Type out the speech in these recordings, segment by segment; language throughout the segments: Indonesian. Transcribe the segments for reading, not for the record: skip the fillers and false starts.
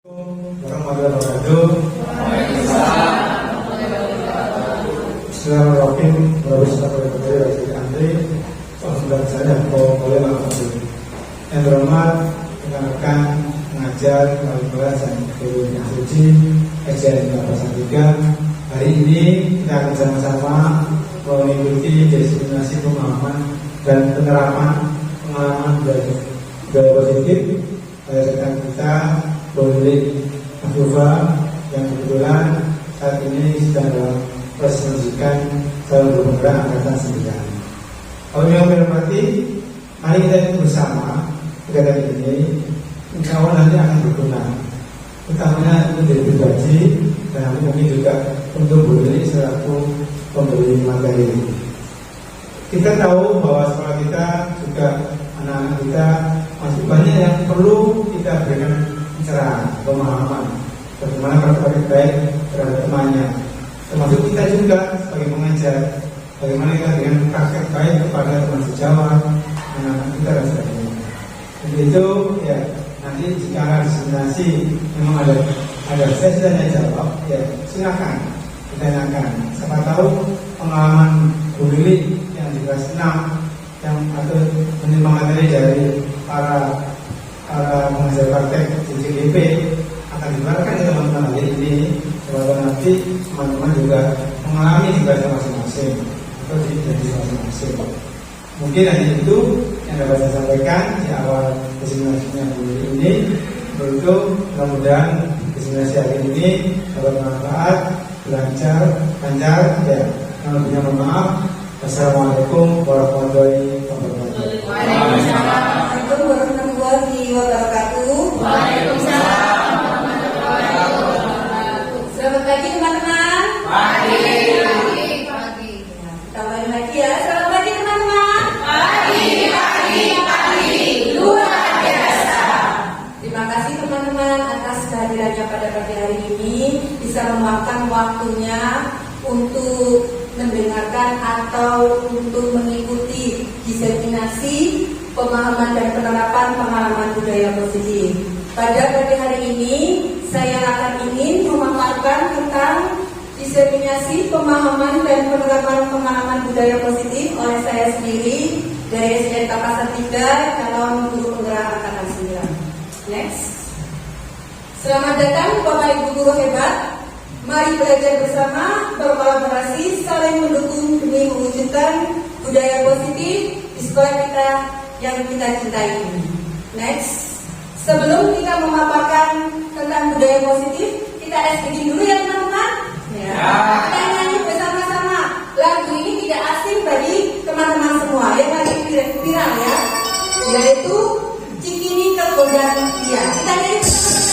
Warahmatullahi wabarakatuh. Bismillahirrahmanirrahim. Yang terhormat rekan-rekan pengajar, wali kelas dan guru yang suci SDN Kelapa 3. Hari ini kita akan sama-sama mengikuti destinasi pemahaman dan penerapan pengalaman budaya positif rekan kita Boleh Afufa yang kebetulan saat ini sedang dalam proses pendidikan calon gubernur angkatan 9. Kalau yang berhormati, mari kita bersama kegiatan ini, insya Allah nanti akan berguna, utamanya untuk diri pribadi dan mungkin juga untuk Boleh selaku pemberi materi. Kita tahu bahwa sekolah kita juga anak-anak kita masih banyak yang perlu kita berikan pencerahan, pemahaman bagaimana berbuat baik terhadap temannya, termasuk kita juga sebagai pengajar, bagaimana kita dengan praktek baik kepada teman sejawat, anak-anak kita dan sebagainya. Jadi itu ya, nanti jika ada diseminasi memang ada sesi tanya jawab, ya silakan ditanyakan. Siapa tahu pengalaman Bu Lili yang di kelas 6 yang atau menimba materi dari para pengajar praktek di CGP akan dibarkan ke teman-teman hari ini, sebab nanti teman-teman juga mengalami di bahasa masing-masing atau di masing-masing. Mungkin hanya itu yang dapat saya sampaikan di awal diseminasinya ini. Beruntung mudah-mudahan diseminasi hari ini dapat bermanfaat, lancar. Ya, kalau punya mohon maaf. Assalamualaikum warahmatullahi wabarakatuh. Waalaikumsalam warahmatullahi wabarakatuh. Waalaikumsalam warahmatullahi wabarakatuh. Selamat pagi teman-teman. Pagi. Kita mulai lagi ya. Selamat pagi teman-teman. Pagi. Luar biasa. Terima kasih teman-teman atas kehadirannya pada pagi hari ini, bisa meluangkan waktunya untuk mendengarkan atau untuk mengikuti diseminasi pemahaman dan penerapan pengalaman budaya positif. Pada pagi hari ini saya akan ingin memaparkan tentang diseminasi pemahaman dan penerapan pengalaman budaya positif oleh saya sendiri dari SDN Kelapa 3, calon guru penggerak angkatan 9. Next. Selamat datang Bapak Ibu guru hebat. Mari belajar bersama, berkolaborasi, saling mendukung demi mewujudkan budaya positif di sekolah kita yang kita cintai ini. Next. Sebelum kita memaparkan tentang budaya positif, kita SPG dulu ya teman-teman. Ya. Kita nyanyi bersama-sama. Lagu ini tidak asing bagi teman-teman semua yang lagi viral ya, yaitu Cikini Kegodaan Dia. Kita nyanyi bersama-sama.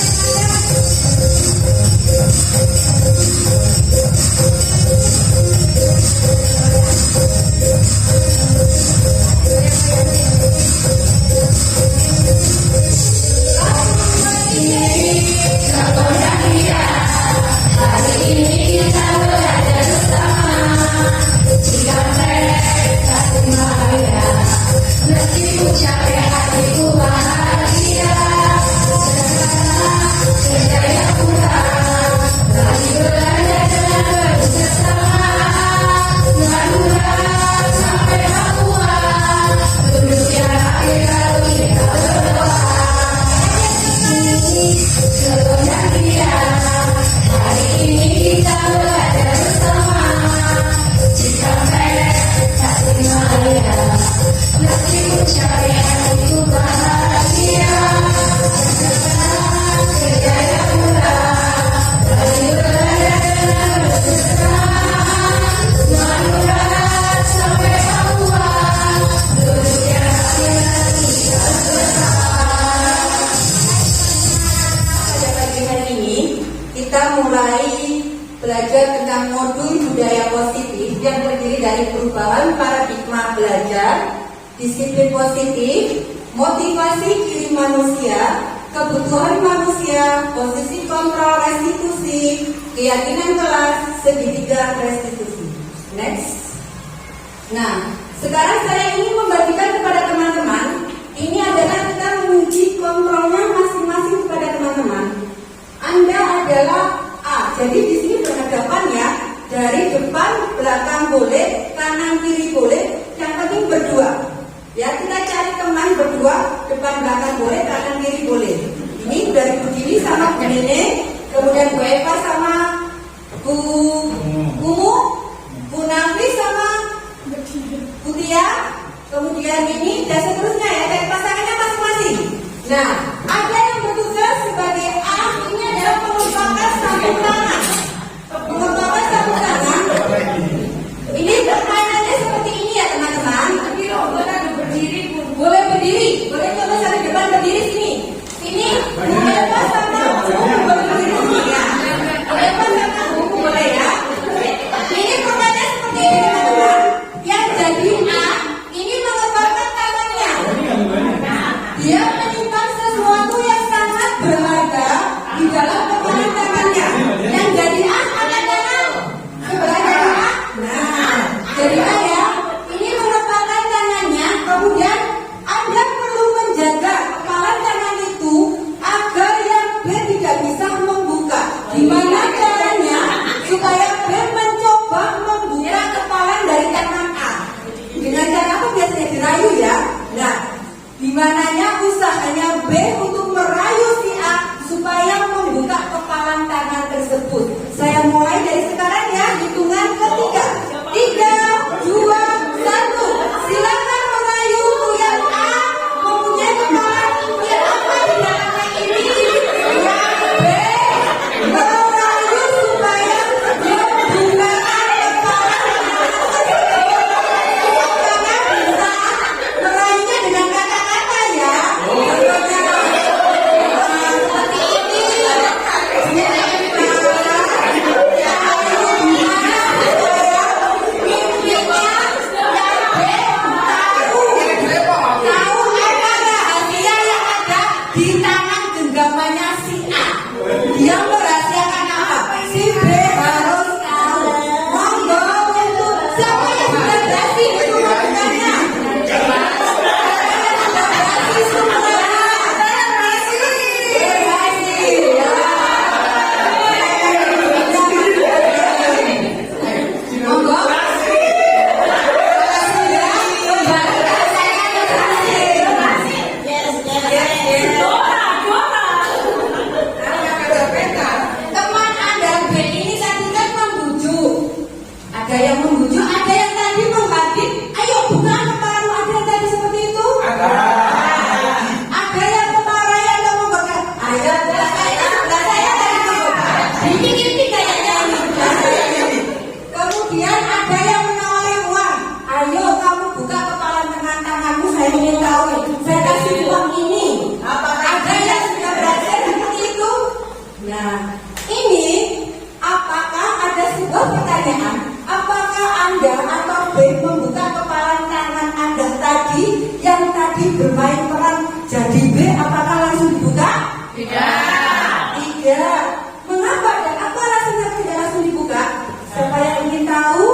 Belajar tentang modul budaya positif yang terdiri dari perubahan paradigma belajar, disiplin positif, motivasi ciri manusia, kebutuhan manusia, posisi kontrol restitusi, keyakinan kelas, segitiga restitusi. Next. Nah, sekarang saya ingin membagikan kepada teman-teman, ini adalah kita menguji kontrolnya masing-masing kepada teman-teman. tepuk tangan. Mengembangkan tepuk tangan. Ini permainannya seperti ini ya teman-teman. Boleh berdiri. Boleh coba sampai depan berdiri sini. Sini. Melempar sama buku berdiri sini ya. Melempar sama buku boleh ya. Ini permainannya seperti ini teman-teman. Yang jadi A ini mengembangkan tangannya. Dia menyimpan sesuatu yang sangat berharga di dalam kepalan tangannya. Yang jadi A angkat tangan. Sebelah jadi A. Nah, jadi A ya. Ini mengepalkan tangannya. Kemudian Anda perlu menjaga kepalan tangan itu agar yang B tidak bisa membuka. Gimana caranya supaya B mencoba membuka kepalan dari tangan A? Dengan cara apa biasanya dirayu ya? Nah, dimananya usahanya B untuk merayu si A supaya membuka kepalan tangan tersebut. Saya mulai dari sekarang ya, hitungan ketiga. 3, 2, 1. Silakan merayu yang A mempunyai kepalan yang apa di dalamnya ini. Yang B merayu supaya membuka kepalan tangan bisa merayunya dengan kata-kata ya. Contohnya seperti ini. Di tangan genggamannya si A. Dia merahasiakan apa? Si B harus tahu. Monggo untuk siapa yang sudah berhasil itu membukanya? Berhasil semua. Berhasil. Monggo. Teman Anda B ini tadi kan membujuk. Ada yang membujuk, ada yang tadi membangkit. Ayo buka kepalamu, ada yang tadi seperti itu? Ada yang kemarahan atau membakar? Ayo, saya tadi membakar. Dikit-dikit kayaknya ini. Kemudian ada yang menawari uang. Ayo kamu buka kepala tangan tanganmu, saya ingin tahu. Saya kasih uang ini. Ada yang sudah berhasil seperti itu? Nah, ini apakah ada sebuah pertanyaan? Apakah Anda atau B membuka kepala tangan Anda tadi yang tadi bermain peran jadi B? Apakah langsung dibuka? Tidak. Mengapa dan apa alasannya tidak langsung dibuka? Siapa yang ingin tahu?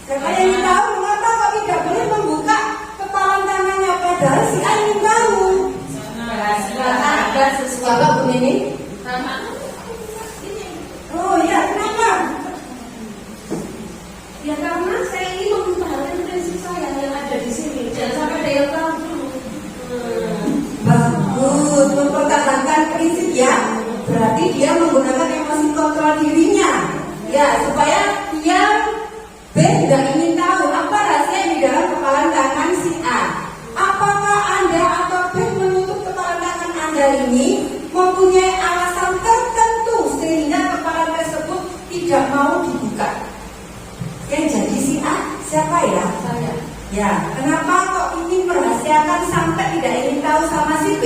Siapa yang ingin tahu mengapa kok tidak boleh membuka kepala tangannya? Padahal si A ingin tahu. Ada sesuatu Bu Nini? Oh ya, kenapa? Ya karena saya ingin mempertahankan prinsip saya yang ada di sini. Jangan sampai ada yang tahu dulu. Bagus, mempertahankan prinsip ya. Berarti dia menggunakan emosi kontrol dirinya. Ya, supaya dia B tidak ingin tahu apa rahasia di dalam kepala tangan si A. Apakah Anda atau B menutup kepala tangan Anda ini mempunyai alasan tertentu sehingga kepala tersebut tidak mau dibuka? Yang jadi si A siapa ya? Saya. Ya, kenapa kok ingin merahasiakan sampai tidak ingin tahu sama si B?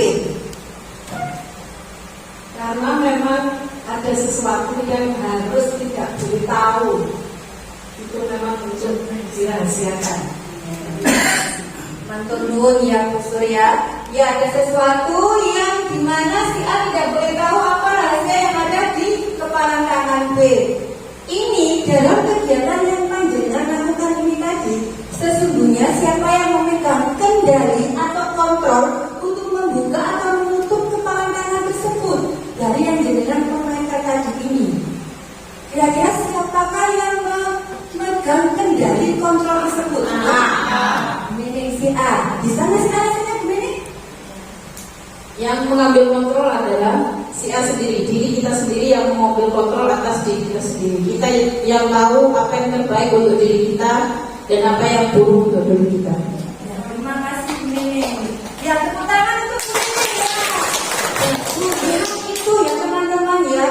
Karena memang ada sesuatu yang harus tidak diberitahu. Itu memang untuk dirahasiakan. Mantul nuwun ya Bu Surya. Ya, ada sesuatu yang dimana si A tidak boleh tahu apa rahasia yang ada di kepala tangan B. Ini dalam kegiatan yang panjenengan lakukan ini tadi, sesungguhnya siapa yang memegang kendali atau kontrol untuk membuka atau menutup kepala tangan tersebut dari yang jenengan permainkan tadi ini? Kira-kira siapakah yang memegang kendali kontrol tersebut? Milik si A. Bisa nggak sih alasannya begini? Yang mengambil kontrol adalah si A sendiri, diri kita sendiri yang mengambil kontrol atas diri kita sendiri. Kita yang tahu apa yang terbaik untuk diri kita dan apa yang buruk untuk diri kita. Ya, terima kasih Mimi. Ya, tepuk tangan untuk Mimi ya. Itu ya teman-teman ya.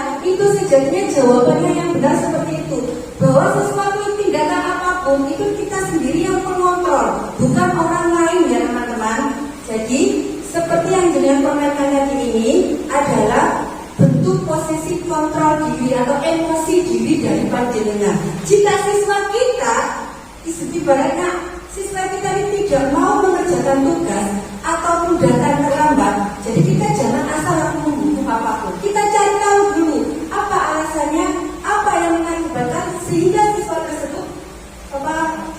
sejatinya jawabannya yang benar seperti itu, bahwa sesuatu tindakan apapun itu kita sendiri yang mengontrol, bukan orang lain ya teman-teman. Jadi seperti yang jenengan permainkan tadi ini adalah bentuk posisi kontrol diri atau emosi diri dari panjenengan. Jika siswa kita, ibaratnya siswa kita ini tidak mau mengerjakan tugas ataupun datang terlambat, jadi kita jangan asal menghukum apapun. Kita cari tahu dulu apa alasannya, apa yang mengakibatkan sehingga siswa tersebut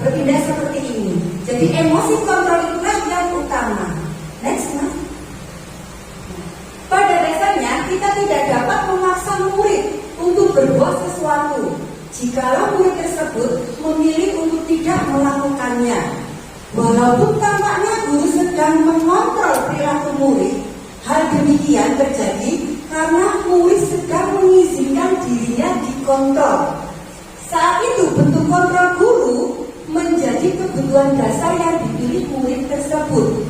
bertindak seperti ini. Jadi emosi kontrol itulah yang utama. Next, Mas. Pada dasarnya kita tidak dapat memaksa murid untuk berbuat sesuatu jikalau murid tersebut memilih untuk tidak melakukannya. Walaupun tampaknya guru sedang mengontrol perilaku murid, hal demikian terjadi karena murid sedang mengizinkan dirinya dikontrol. Saat itu bentuk kontrol guru menjadi kebutuhan dasar yang dipilih murid tersebut.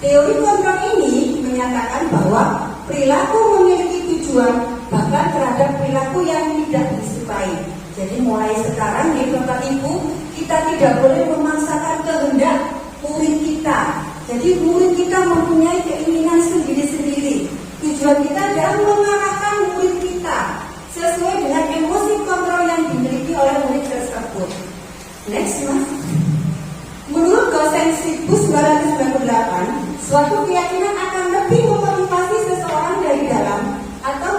Teori kontrol ini menyatakan bahwa perilaku memiliki tujuan bahkan terhadap perilaku yang tidak disukai. Jadi mulai sekarang nih Bapak Ibu, kita tidak boleh memaksakan kehendak murid kita. Jadi murid kita mempunyai keinginan sendiri-sendiri. Tujuan kita adalah mengarahkan murid kita sesuai dengan emosi kontrol yang dimiliki oleh murid tersebut. Next, Mas. Menurut dosen Situs 998, suatu keyakinan akan lebih memotivasi seseorang dari dalam atau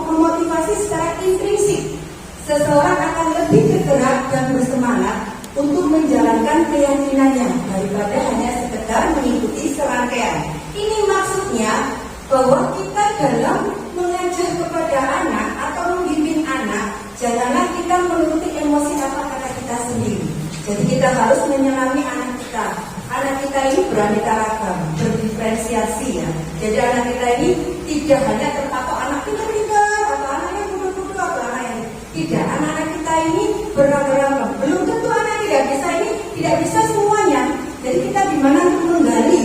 memotivasi secara intrinsik. Seseorang akan lebih bergerak dan bersemangat untuk menjalankan keyakinannya daripada hanya sekedar mengikuti serangkaian. Ini maksudnya bahwa kita dalam mengajar kepada anak atau membimbing anak, janganlah kita menuruti emosi apa kata kita sendiri. Jadi kita harus menyelami anak kita. Anak kita ini beraneka ragam, berdiferensiasi ya. Jadi anak kita ini tidak hanya terpatok anak pintar-pintar atau anak yang bodoh-bodoh atau anak yang tidak. Anak-anak kita ini beragam-ragam. Belum tentu anak tidak bisa ini, tidak bisa semuanya. Jadi kita dimana untuk menggali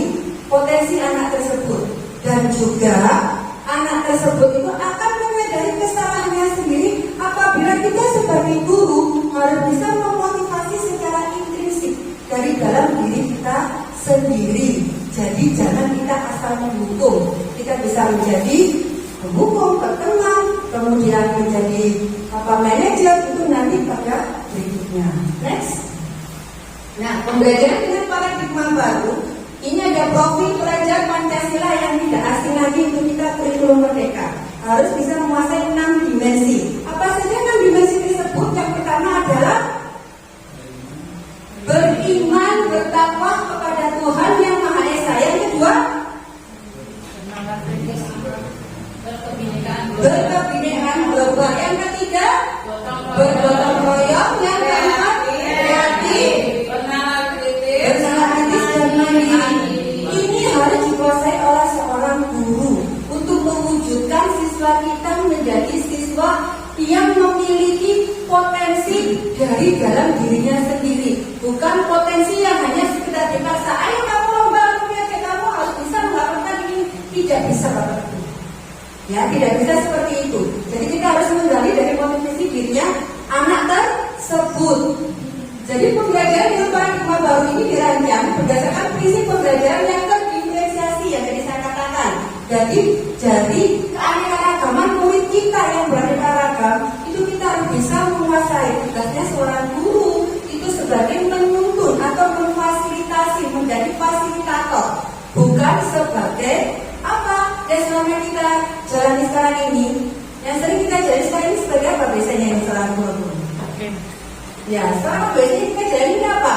potensi anak tersebut. Dan juga anak tersebut itu akan menyadari kesalahannya sendiri apabila kita sebagai guru harus bisa memotivasi secara intrinsik dari dalam diri kita sendiri. Jadi jangan kita asal menghukum. Kita bisa menjadi penghukum, berteman, kemudian menjadi manajer itu nanti pada berikutnya. Next. Nah, pembelajaran dengan paradigma baru ini ada profil pelajar Pancasila yang tidak asing lagi untuk kita kurikulum merdeka. Harus bisa menguasai 6 dimensi. Apa saja 6 dimensi tersebut? Yang pertama adalah beriman, bertakwa kepada Tuhan yang Maha Esa. Yang kedua, berkebinekaan global. Yang ketiga, bergotong royong. Yang keempat, kreatif, bernalar kritis dan mandiri. Ini harus dikuasai oleh seorang guru untuk mewujudkan siswa kita menjadi siswa yang memiliki potensi dari dalam dirinya sendiri, bukan potensi yang hanya sekedar dipaksa. Ayo kamu lomba olimpiade, kamu harus bisa melakukan ini. Tidak bisa Bapak Ibu. Ya, tidak bisa seperti itu. Jadi kita harus menggali dari potensi dirinya anak tersebut. Jadi pembelajaran dengan paradigma baru ini dirancang berdasarkan prinsip pembelajaran yang terdiferensiasi yang tadi saya katakan. Jadi keanekaragaman murid kita yang beraneka ragam itu kita harus bisa menguasai. Tugasnya seorang guru itu sebagai menuntun atau memfasilitasi, menjadi fasilitator, bukan sebagai apa yang selama kita jalani sekarang ini. Yang sering kita jalani sekarang ini sebagai apa biasanya yang seorang guru? Ya, sekarang biasanya kita jalani apa?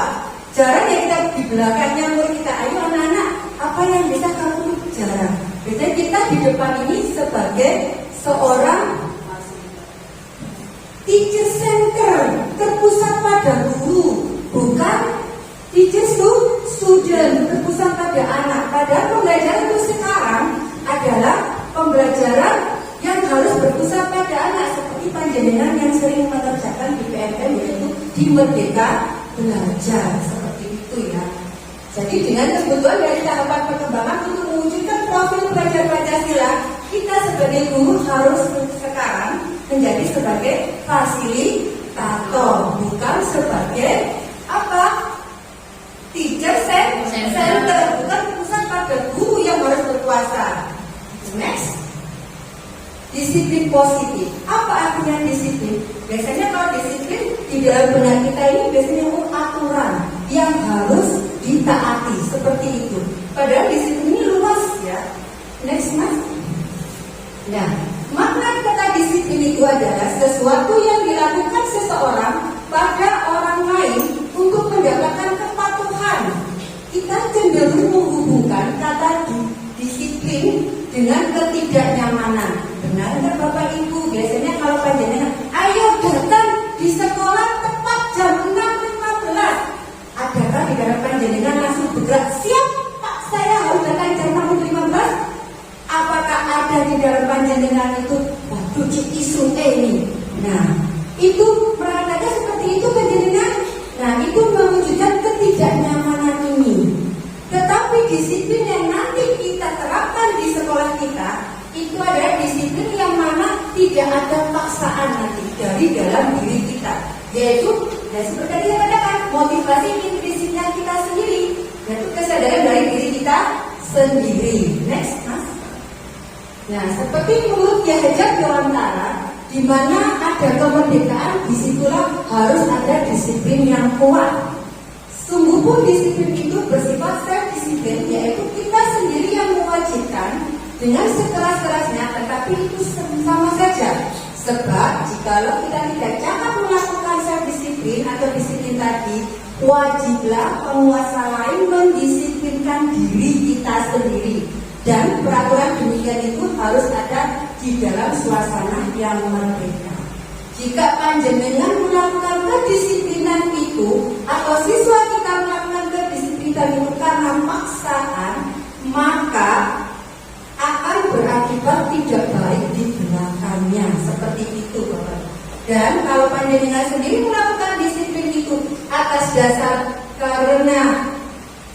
Jarang ya kita di belakangnya murid kita, ayo anak-anak, apa yang bisa kamu jarang? Biasanya kita di depan ini sebagai seorang teacher center, terpusat pada guru, bukan teachers to student, terpusat pada anak. Padahal pembelajaran itu sekarang adalah pembelajaran yang harus berpusat pada anak, seperti panjenengan yang sering mengerjakan di PMM, yaitu di Merdeka Belajar, seperti itu ya. Jadi dengan kebutuhan dari tahapan perkembangan untuk mewujudkan profil pelajar Pancasila, kita sebagai guru harus sekarang menjadi sebagai fasilitator, bukan sebagai apa? Teacher center, bukan pusat pada guru yang harus berkuasa. Next, disiplin positif. Apa artinya disiplin? Biasanya kalau disiplin di dalam benak kita ini biasanya aturan yang harus ditaati seperti itu. Padahal disiplin ini luas ya. Next, Mas. Nah, makna kata disiplin itu adalah sesuatu yang dilakukan seseorang pada orang lain untuk mendapatkan kepatuhan. Kita cenderung menghubungkan kata disiplin dengan ketidaknyamanan. Benar nggak Bapak Ibu? Biasanya kalau panjenengan, ayo datang di sekolah tepat jam 6.15. Adakah di dalam panjenengan langsung bergerak? Siap Pak, saya harus datang jam 6.15. Apakah ada di dalam panjenengan itu waduh isu ini? Nah, itu berada seperti itu panjenengan. Nah, itu mewujudkan ketidaknyamanan ini. Tetapi disiplin yang nanti kita terapkan di sekolah kita itu adalah disiplin yang mana tidak ada paksaan nanti dari dalam diri kita, yaitu seperti tadi saya katakan motivasi intrinsiknya kita sendiri, yaitu kesadaran dari diri kita sendiri. Next, Mas. Nah, seperti menurut Ki Hajar Dewantara, di mana ada kemerdekaan, disitulah harus ada disiplin yang kuat. Sungguh pun disiplin itu bersifat self-disiplin, yaitu kita sendiri yang mewajibkan dengan sekeras-kerasnya, tetapi itu sama saja. Sebab jikalau kita tidak dapat melakukan self-disiplin atau disiplin tadi, wajiblah penguasa lain mendisiplinkan diri kita sendiri. Dan peraturan demikian itu harus ada di dalam suasana yang merdeka. Jika panjenengan melakukan kedisiplinan itu atau siswa kita melakukan kedisiplinan itu karena paksaan, maka akan berakibat tidak baik di belakangnya. Seperti itu Bapak. Dan kalau panjenengan sendiri melakukan disiplin itu atas dasar karena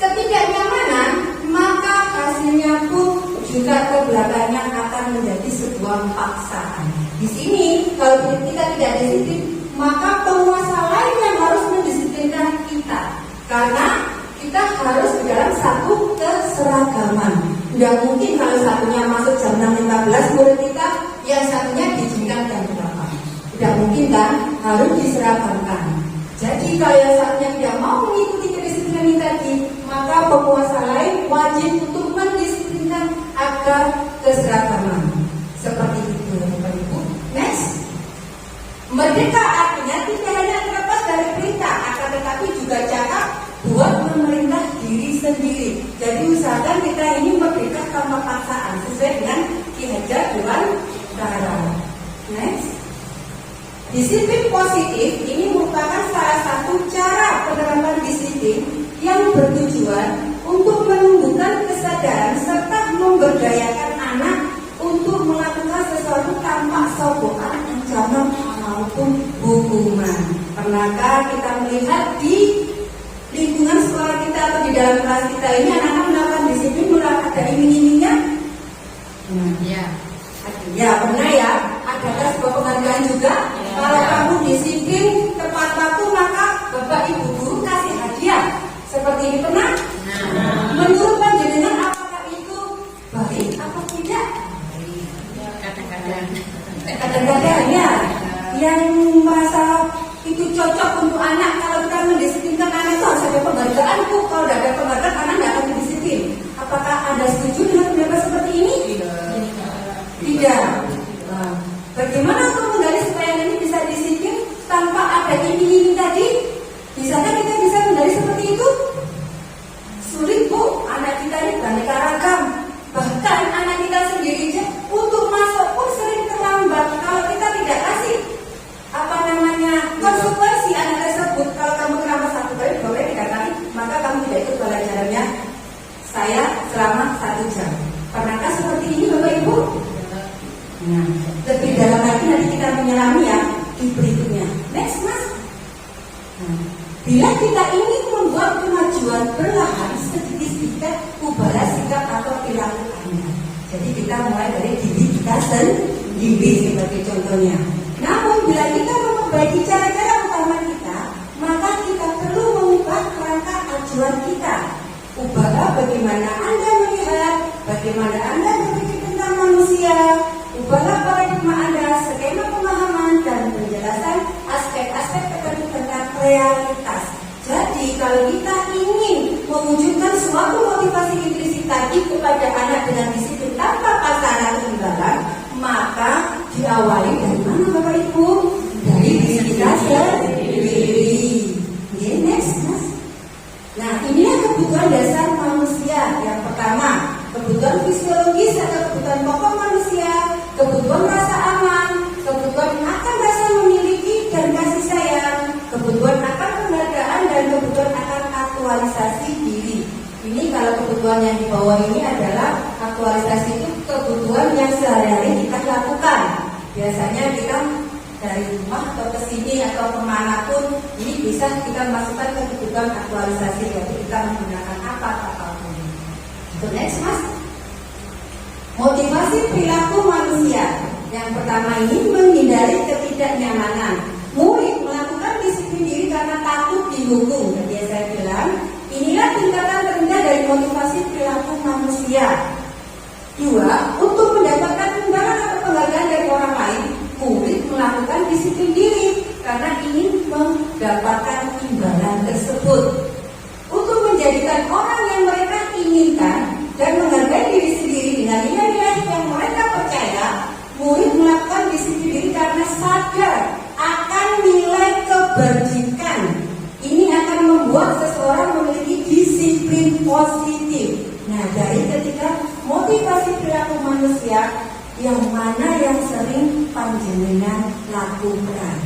ketidaknyamanan, maka hasilnya pun juga ke belakangnya akan menjadi sebuah paksaan. Di sini kalau kita tidak disiplin, maka penguasa lain yang harus mendisiplinkan kita, karena kita harus di dalam satu keseragaman. Tidak mungkin kalau satunya masuk jam 6.15 murid kita, yang satunya diizinkan jam berapa? Tidak mungkin kan? Harus diseragamkan. Jadi kalau yang satunya tidak mau mengikuti kedisiplinan tadi, maka penguasa lain wajib untuk mendisiplinkan agar keseragaman. Seperti itu Bapak Ibu. Next. Merdeka artinya tidak hanya terlepas dari perintah, akan tetapi juga cakap buat memerintah diri sendiri. Jadi usahakan kita ini merdeka tanpa paksaan, sesuai dengan Ki Hajar Dewantara. Next. Disiplin positif ini merupakan salah satu cara penerapan disiplin yang bertujuan untuk menumbuhkan kesadaran serta memberdayakan anak untuk melakukan sesuatu tanpa sogokan, ancaman maupun hukuman. Pernahkah kita melihat di lingkungan sekolah kita atau di dalam kelas kita ini anak-anak melakukan disiplin mulai ada iming-imingnya? Ya pernah ya. Adakah sebuah penghargaan juga? Kalau kamu disiplin tepat waktu, maka Bapak Ibu guru kasih hadiah. Seperti ini pernah? Menurut panjenengan apakah itu baik atau tidak? Kadang-kadang ya, yang merasa itu cocok untuk anak, kalau kita mendisiplinkan anak itu harus ada penghargaan. Kalau tidak ada penghargaan, anak tidak akan disiplin. Apakah Anda setuju dengan pendapat seperti ini? Tidak. Bagaimana untuk menggali supaya ini bisa disiplin tanpa ada iming-iming tadi? Bisakah kita bisa menggali seperti itu? Sulit Bu, anak kita ini beraneka ragam. Bahkan anak kita sendiri aja untuk masuk pun sering terlambat. Kalau kita tidak kasih konsekuensi anak tersebut, kalau kamu terlambat 1 kali, 2 kali, 3 kali, maka kamu tidak ikut pelajarannya saya selama 1 jam. Pernahkah seperti ini Bapak Ibu? Nah, lebih dalam lagi nanti kita menyelami ya di berikutnya. Next Mas. Nah, bila kita ingin membuat kemajuan perlahan, sedikit-sedikit ubahlah sikap atau perilaku Anda. Jadi kita mulai dari diri kita sendiri sebagai contohnya. apabila kita memperbaiki cara-cara utama kita, maka kita perlu mengubah kerangka acuan kita. Ubahlah bagaimana Anda melihat, bagaimana Anda berpikir tentang manusia. Ubahlah paradigma Anda, skema pemahaman dan penjelasan aspek-aspek tertentu tentang realitas. Jadi kalau kita ingin mewujudkan suatu motivasi intrinsik tadi kepada anak dengan disiplin tanpa paksaan atau imbalan, maka diawali dari mana Bapak Ibu? Dari diri kita sendiri. Okay, next, Mas. Nah, inilah kebutuhan dasar manusia. Yang pertama, kebutuhan fisiologis atau kebutuhan pokok manusia, kebutuhan rasa aman, kebutuhan akan rasa memiliki dan kasih sayang, kebutuhan akan penghargaan, dan kebutuhan akan aktualisasi diri. Ini kalau kebutuhan yang di bawah ini adalah aktualisasi, itu kebutuhan yang sehari-hari kita lakukan. Biasanya kita dari rumah atau ke sini atau kemanapun, ini bisa kita masukkan ke kebutuhan aktualisasi, yaitu kita menggunakan apapun. So next, Mas. Motivasi perilaku manusia. Yang pertama ini menghindari ketidaknyamanan. Murid melakukan disiplin diri karena takut dihukum. Jadi saya bilang, inilah tingkatan terendah dari motivasi perilaku manusia. 2. Untuk mendapatkan imbalan atau penghargaan dari orang lain, murid melakukan disiplin diri karena ingin mendapatkan imbalan tersebut. Untuk menjadikan orang yang mereka inginkan dan menghargai diri sendiri dengan nilai-nilai yang mereka percaya, murid melakukan disiplin diri karena sadar akan nilai kebajikan. Ini akan membuat seseorang memiliki disiplin positif. Nah, dari ketika motivasi perilaku manusia, yang mana yang sering panjenengan lakukan?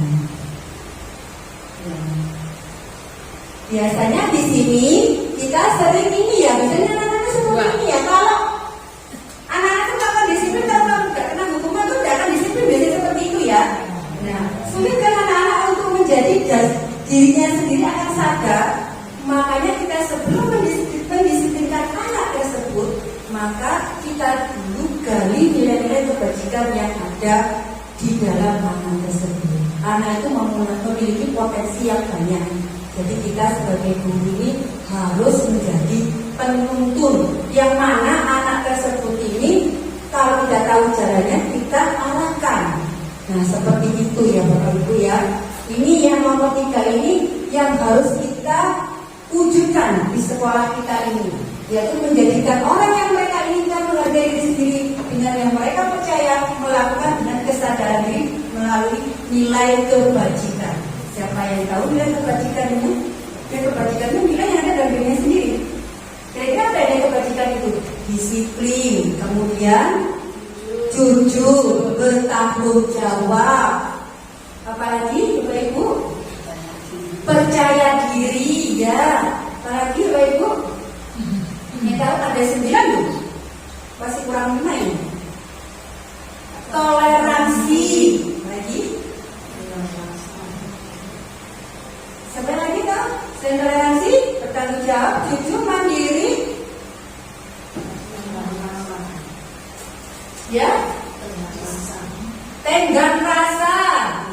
Biasanya di sini kita sering ini ya, biasanya anak-anak seperti ini ya. Kalau anak-anak itu akan disiplin, kalau tidak kena hukuman itu tidak akan disiplin, biasanya seperti itu ya. Nah, sulit kan anak-anak untuk menjadi dirinya sendiri akan sadar. Makanya kita sebelum mendisiplinkan anak tersebut, maka kita dulu gali nilai-nilai kebajikan yang ada di dalam anak tersebut. Anak itu memiliki potensi yang banyak. Jadi kita sebagai guru ini harus menjadi penuntun yang mana anak tersebut ini kalau tidak tahu caranya kita arahkan. Nah, seperti itu ya Bapak Ibu ya. Ini yang nomor 3 ini yang harus kita wujudkan di sekolah kita ini, yaitu menjadikan orang yang mereka inginkan menghargai diri sendiri dengan yang mereka percaya, melakukan dengan kesadaran diri melalui nilai kebajikan. Siapa yang tahu nilai kebajikan itu? Nilai kebajikan itu nilai yang ada dalam dirinya sendiri. Kira-kira apa nilai kebajikan itu? Disiplin, kemudian jujur, bertanggung jawab. Apalagi Bapak Ibu? Percaya diri ya. Apalagi Bapak Ibu? Ini tahu ada 9 loh. Masih kurang 5 ini. Toleransi. Lagi? Sampai lagi tahu? Selain toleransi, bertanggung jawab, jujur, mandiri. Ya? Tenggang rasa.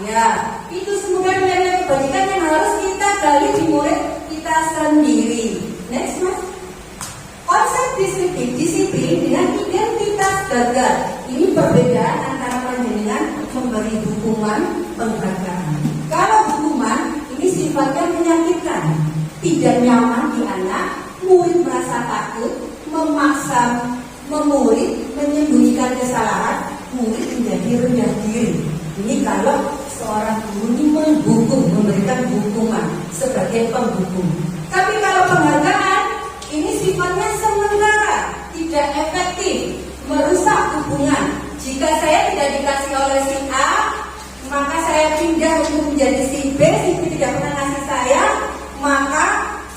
Ya, itu semua nilai kebajikan yang harus kita gali di murid kita sendiri. Next, Mas. Konsep disiplin dengan identitas gagal. Ini perbedaan antara panjenengan memberi hukuman, penghargaan. Kalau hukuman ini sifatnya menyakitkan, tidak nyaman di anak, murid merasa takut, memaksa memurid, menyembunyikan kesalahan, murid menjadi rendah diri. Ini kalau seorang guru ini menghukum, memberikan hukuman sebagai penghukum. Tapi kalau penghargaan ini sifatnya sementara, tidak efektif, merusak hubungan. Jika saya tidak dikasih oleh si A, maka saya pindah untuk menjadi si B tidak pernah ngasih saya, maka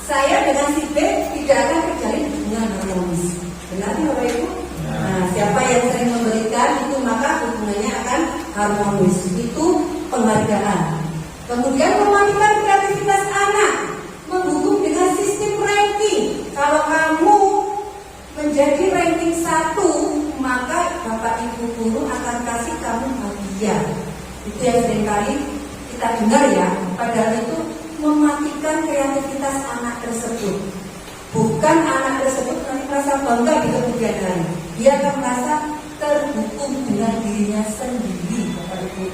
saya dengan si B tidak akan terjalin hubungan harmonis. Benar Bapak Ibu? Nah, siapa yang sering memberikan itu maka hubungannya akan harmonis. Itu penghargaan. Kemudian mematikan kreativitas anak, menghukum dengan sistem ranking. Kalau kamu menjadi ranking 1, maka Bapak Ibu guru akan kasih kamu hadiah. Itu yang seringkali kita dengar ya, padahal itu mematikan kreativitas anak tersebut. Bukan anak tersebut nanti merasa bangga di kemudian hari, dia akan merasa terhukum dengan dirinya sendiri, Bapak Ibu.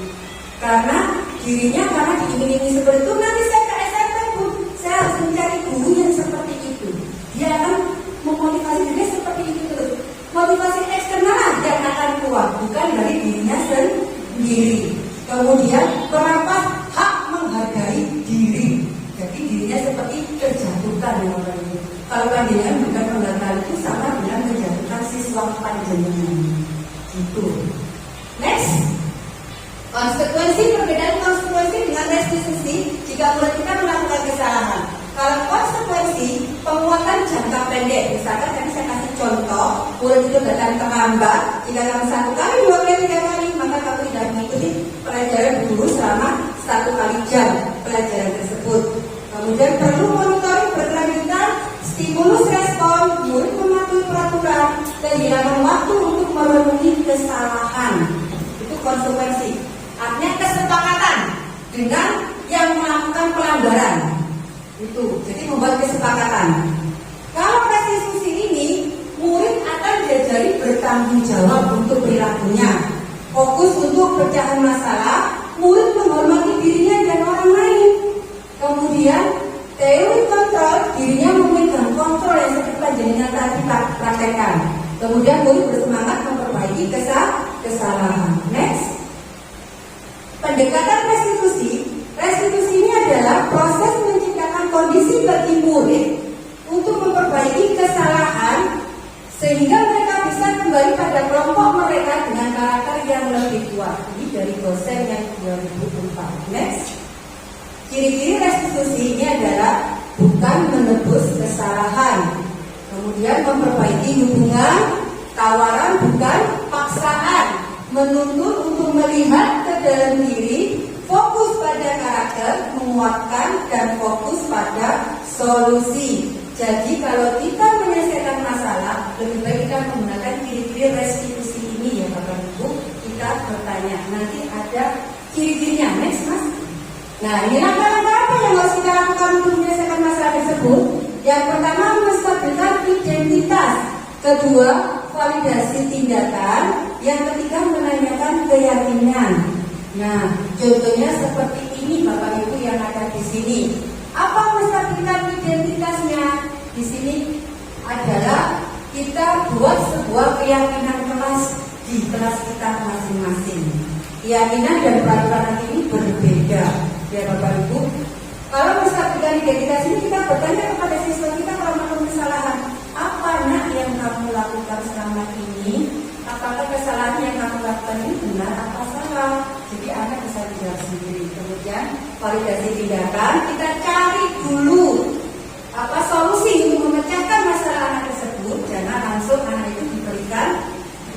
Karena diiming-imingi seperti itu, nanti saya ke SMP Bu, saya harus mencari guru yang seperti itu. Dia akan memotivasi dirinya seperti itu terus. Motivasi eksternal yang akan keluar, bukan dari dirinya sendiri. Kemudian merampas hak menghargai diri. Jadi dirinya seperti terjatuhkan ya Bapak Ibu. Kalau panjenengan bukan penghargaan itu sama dengan menjatuhkan siswa panjenengan. Gitu. Next. Perbedaan konsekuensi dengan restitusi jika murid kita melakukan kesalahan. Kalau konsekuensi, penguatan jangka pendek. Misalkan tadi saya kasih contoh, murid itu datang terlambat. Jika kamu 1 kali, 2 kali, 3 kali, maka kamu tidak mengikuti pelajaran guru selama 1 kali jam pelajaran tersebut. Kemudian perlu monitoring berkelanjutan, stimulus respon, murid mematuhi peraturan, kehilangan waktu untuk memenuhi kesalahan. Itu konsekuensi. Artinya kesepakatan dengan yang melakukan pelanggaran. Itu, jadi membuat kesepakatan. Kalau restitusi ini, murid akan diajari bertanggung jawab untuk perilakunya, fokus untuk pecahan masalah, murid menghormati dirinya dan orang lain. Kemudian teori kontrol, dirinya memegang kontrol yang seperti panjenengan tadi praktekkan. Kemudian murid bersemangat memperbaiki kesalahan. Next. Pendekatan restitusi. Restitusi ini adalah proses menciptakan kondisi bagi murid untuk memperbaiki kesalahan sehingga mereka bisa kembali pada kelompok mereka dengan karakter yang lebih kuat. Ini dari dosen yang 2004. Next. Ciri-ciri restitusi ini adalah bukan menebus kesalahan, kemudian memperbaiki hubungan, tawaran bukan paksaan, menuntut untuk melihat ke dalam diri, fokus pada karakter, menguatkan dan fokus pada solusi. Jadi kalau kita menyelesaikan masalah, lebih baik kita menggunakan ciri-ciri restitusi ini ya Bapak Ibu. Kita bertanya, nanti ada ciri-cirinya. Next Mas. Nah, ini langkah-langkah apa yang harus kita lakukan untuk menyelesaikan masalah tersebut? Yang pertama, menstabilkan identitas. Kedua, validasi tindakan. Yang ketiga, menanyakan keyakinan. Nah, contohnya seperti ini Bapak Ibu yang ada di sini. Apa menstabilkan identitasnya? Di sini adalah kita buat sebuah keyakinan kelas di kelas kita masing-masing. Keyakinan dan peraturan ini berbeda. Ya Bapak Ibu, kalau menstabilkan identitas ini kita bertanya kepada siswa kita kalau melakukan kesalahan, apa nak yang kamu lakukan selama ini? Apakah kesalahan yang kamu lakukan ini benar atau salah? Jadi anak bisa dijawab sendiri. Kemudian validasi tindakan, kita cari dulu apa solusi untuk memecahkan masalah anak tersebut. Jangan langsung anak itu diberikan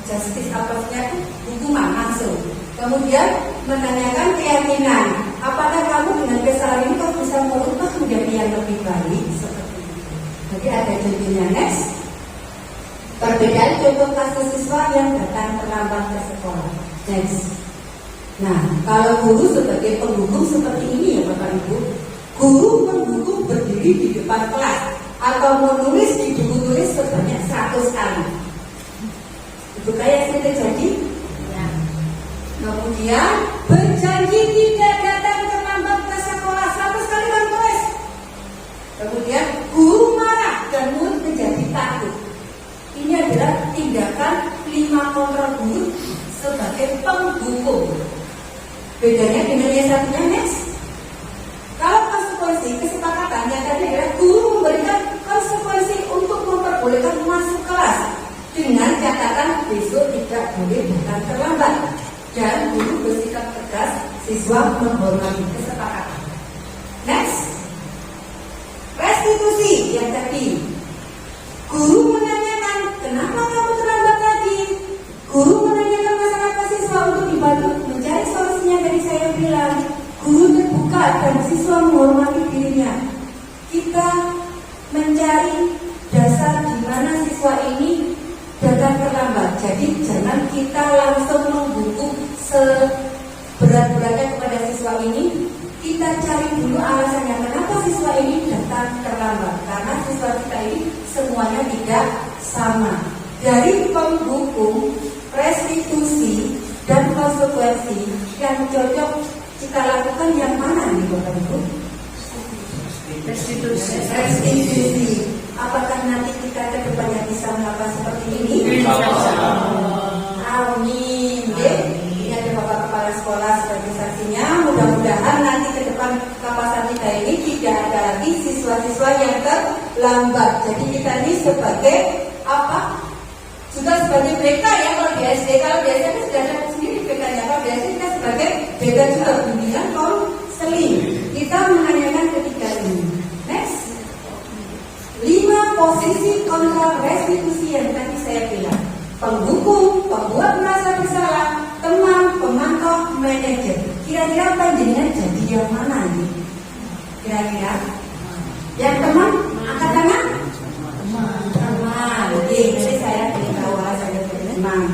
justice approach-nya hukuman langsung. Kemudian menanyakan keyakinan, apakah kamu dengan kesalahan ini kau bisa merubah menjadi yang lebih baik seperti itu. Jadi ada contohnya. Next. Perbedaan contoh kasus siswa yang datang terlambat ke sekolah. Next. Nah, kalau guru sebagai penghukum seperti ini ya Bapak Ibu, guru menghukum berdiri di depan kelas atau menulis di buku tulis sebanyak 100 kali. Itu kayak yang terjadi. Ya. Kemudian berjanji tidak datang terlambat ke sekolah 100 kali kan tulis. Kemudian guru marah dan murid menjadi takut. Ini adalah tindakan 5 kontrol guru sebagai penghukum. Bedanya dengan yang satunya. Next. Kalau konsekuensi kesepakatan yang tadi adalah guru memberikan konsekuensi untuk memperbolehkan masuk kelas dengan catatan besok tidak boleh datang terlambat dan guru bersikap tegas, siswa menghormati kesepakatan. Next. Restitusi yang tadi, guru menanyakan kenapa kamu terlambat lagi. Guru menanyakan masalah ke siswa untuk dibantu mencari solusinya. Dari saya bilang, guru terbuka dan siswa menghormati dirinya. Kita mencari dasar di mana siswa ini datang terlambat. Jadi jangan kita langsung menghukum seberat-berat tidak sama. Dari penghukum, restitusi, dan konsekuensi yang cocok kita lakukan yang mana nih Bapak Ibu? Restitusi. Apakah nanti kita ke depannya bisa melakukan seperti ini? Amin. Ini ada Bapak Kepala Sekolah sebagai saksinya. Mudah-mudahan nanti ke depan kawasan kita ini tidak ada lagi siswa-siswa yang terlambat. Jadi kita ini sebagai apa? Juga sebagai BK ya kalau di SD. Kalau di SMP sudah ada sendiri BK-nya. Kalau di SD kita sebagai BK juga bimbingan konseling. Kita menanyakan ketiga ini. Next. 5 posisi kontrol restitusi yang tadi saya bilang. Penghukum, pembuat merasa bersalah, teman, pemantau, manajer. Kira-kira panjenengan jadi yang mana ini? Kira-kira? Yang teman, angkat tangan? Teman. Oke, jadi saya beritahu saja teman.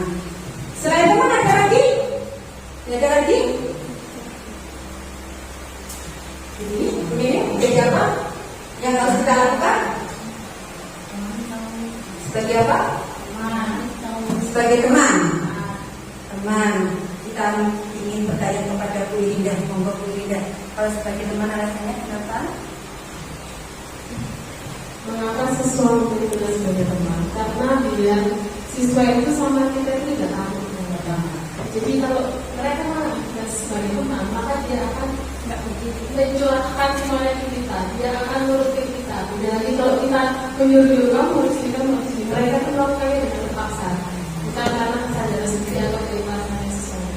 Selain teman ada lagi? Ada lagi? Ini apa? Yang harus kita lakukan? Sebagai apa? Sebagai teman. Kita ingin bertanya kepada Bu Linda, monggo Bu Linda. Kalau sebagai teman alasannya kenapa? Mengapa siswa menjadi sebagai teman? Karena biar siswa itu sama kita itu tidak takut dengan. Jadi kalau mereka kita sebagai teman, maka dia akan mencurahkan semuanya ke kita. Dia akan nurut ke kita. Jadi kalau kita menyuruh kamu harus ini, kamu harus ini, mereka itu melakukannya dengan terpaksa. Bukan karena kesadaran sendiri atau keikhlasan sesuatu.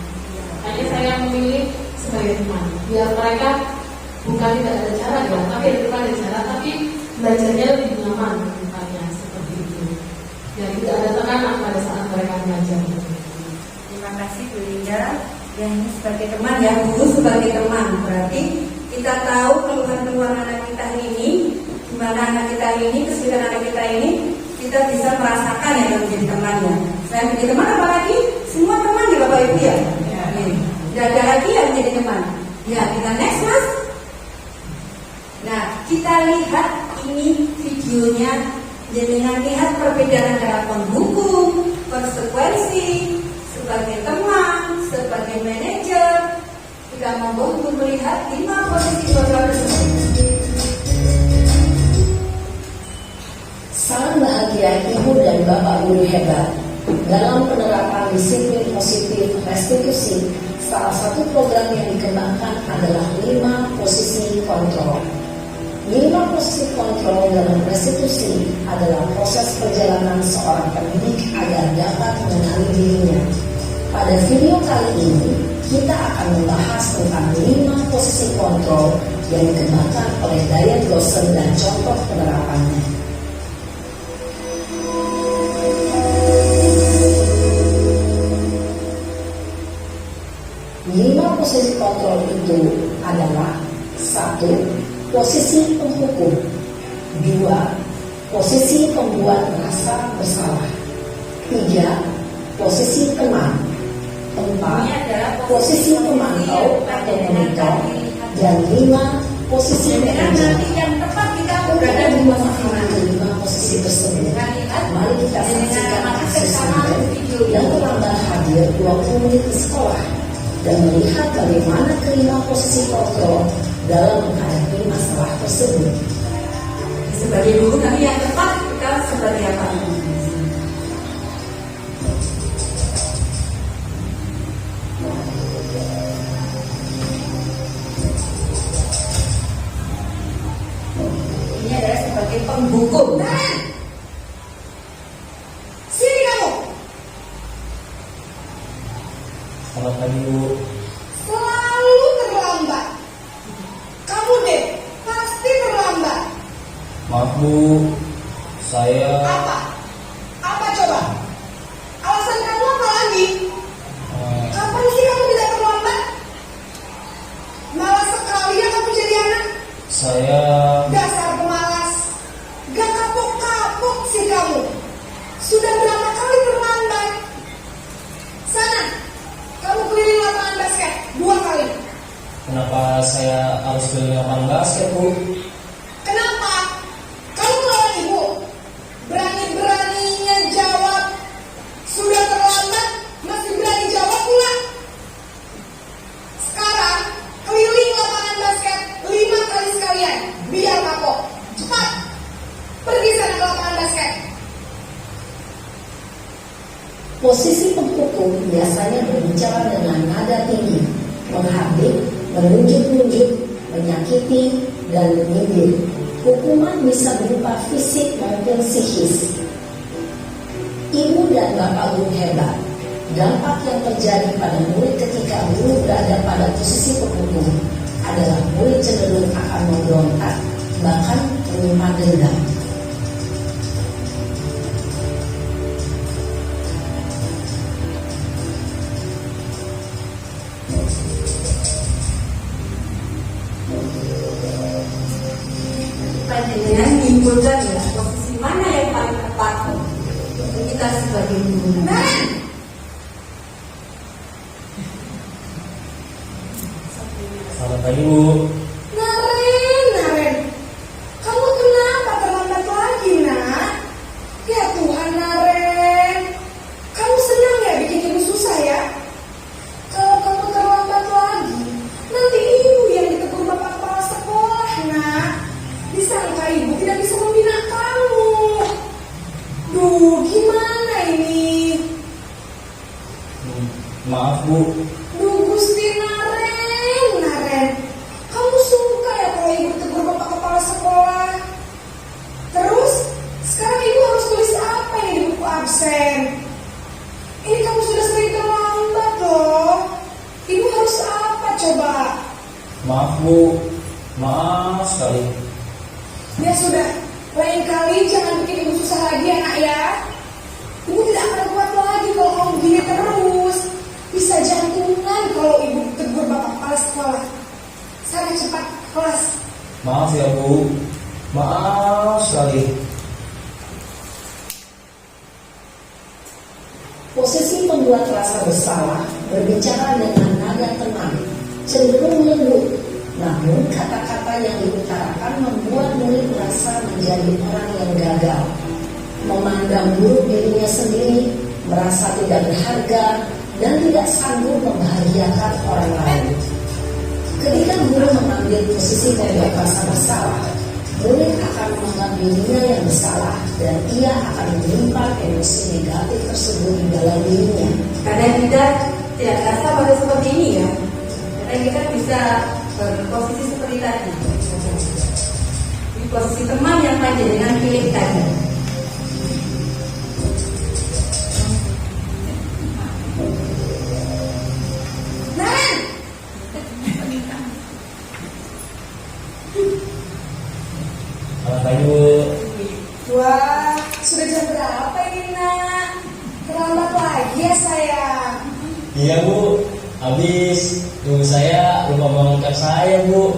Makanya saya memilih sebagai teman. Biar mereka bukan tidak ada cara ya, tapi ada cara, tapi belajarnya lebih nyaman misalnya seperti itu. Ya tidak ada tekanan pada saat mereka belajar. Terima kasih Bu Linda. Yang ini sebagai teman ya, Bu sebagai teman. Berarti kita tahu keluhan-keluhan anak kita ini, gimana anak kita ini, kesulitan anak kita ini, kita bisa merasakan ya menjadi temannya. Saya menjadi teman apalagi semua teman ya Bapak Ibu ya. Tidak ada lagi yang menjadi teman. Ya kita next Mas. Nah kita lihat ini videonya. Jangan lihat perbedaan antara penghukum, konsekuensi, sebagai teman, sebagai manajer. Kita mau untuk melihat 5 posisi kontrol tersebut. Sangat bahagia Ibu dan Bapak Guru hebat dalam penerapan disiplin positif restitusi. Salah satu program yang dikembangkan adalah 5 posisi kontrol. 5 posisi kontrol dalam restitusi adalah proses perjalanan seorang pendidik agar dapat mengenali dirinya. Pada video kali ini, kita akan membahas tentang 5 posisi kontrol yang dikembangkan oleh Diane Lawson dan contoh penerapannya. 5 posisi kontrol itu adalah 1. Posisi penghukum. 2. Posisi pembuat merasa bersalah. 3. Posisi teman. 4. Posisi pemantau atau monitor. Dan 5. Posisi manajer. Untuk memahami 5 posisi tersebut, mari kita saksikan asesmen yang terlambat hadir 20 menit ke sekolah dan melihat bagaimana kelima posisi kontrol dalam menghadapi masalah tersebut. Sebagai guru kami yang tepat kita sebagai apa? Ini adalah sebagai penghukum. Sini kamu. Selamat pagi Bu. Selalu terlambat. Kamu deh pasti terlambat. Maaf Bu, saya Apa? Apa coba? Alasan kamu apa lagi? Kapan sih kamu tidak terlambat? Malas sekali ya kamu jadi anak. saya Dasar pemalas. Gak kapok-kapok sih kamu. Sudah berapa kali terlambat? Sana, kamu keliling lapangan basket 2 kali. kenapa saya harus keliling lapangan basket Bu? Kenapa? Kamu melawan ibu. Berani-berani berbicara dengan nada tinggi, menghardik, menunjuk-nunjuk, menyakiti, dan menyindir. Hukuman bisa berupa fisik maupun psikis. Ibu dan bapak guru hebat. Dampak yang terjadi pada murid ketika guru berada pada posisi pemukul adalah murid cenderung akan memberontak, bahkan menyimpan dendam. Dengan menyimpulkan ya posisi mana yang paling tepat untuk kita sebagai guru. Selamat pagi Bu. Naren, kamu kenapa terlambat lagi, nak? Ya Tuhan, Naren, kamu senang ya bikin ibu susah ya? Kalau kamu terlambat lagi, nanti ibu yang ditegur bapak kepala sekolah, nak. Disangka ibu tidak bisa membina kamu. Duh, gimana ini? Maaf Bu. Duh, Gusti Naren, kamu suka ya kalau ibu tegur bapak kepala sekolah? Terus, sekarang ibu harus tulis apa ini di buku absen? Ini kamu sudah sering terlambat loh. Ibu harus apa coba? Maaf Bu. Maaf sekali. Ya sudah, lain kali jangan bikin ibu susah lagi ya nak ya. Ibu tidak akan kuat lagi kalau kamu begini terus. Bisa jantungan kalau ibu tegur bapak kepala sekolah. Sana cepat ke kelas. Maaf ya Bu. Maaf sekali. Posisi pembuat rasa bersalah berbicara dengan nada tenang, cenderung lembut. Namun kata-kata yang diutarakan membuat murid merasa menjadi orang yang gagal, memandang buruk dirinya sendiri, merasa tidak berharga, dan tidak sanggup membahagiakan orang lain. Ketika guru mengambil posisi pembuat rasa bersalah, murid akan menganggap dirinya yang bersalah dan ia akan menyimpan emosi negatif tersebut di dalam dirinya. Karena kita tidak rasa pada seperti ini ya. Karena kita bisa berposisi seperti tadi. Di posisi teman yang manja dengan pilih tadi. Selamat pagi Bu. Wah, sudah jam berapa ini nak? Terlambat lagi ya sayang. Iya Bu. Habis tunggu saya lupa mengangkat saya Bu.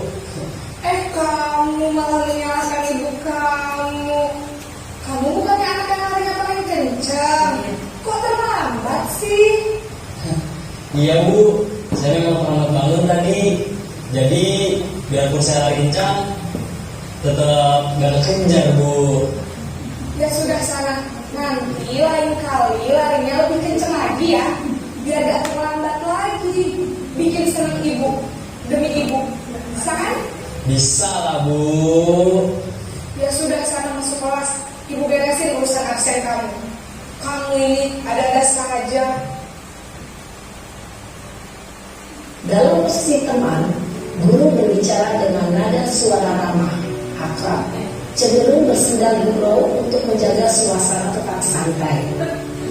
Kamu malah menyalahkan ibu kamu. Kamu bukannya anak yang larinya paling kencang. Kok terlambat sih? Iya Bu. Saya memang terlambat bangun tadi. Jadi biarpun saya lari kencang, tetap gak kekejar Bu. Ya sudah sana. Nanti lain kali larinya lebih kencang lagi ya. Biar gak terlambat lagi. Bikin senang ibu. Demi ibu. Bisa kan? Bisa lah Bu. Ya sudah sana masuk kelas. Ibu beresin urusan absen kamu. Kamu ini ada-ada saja. Dalam posisi teman, guru berbicara dengan nada suara ramah, akrab, cenderung bersendal gurau untuk menjaga suasana tetap santai.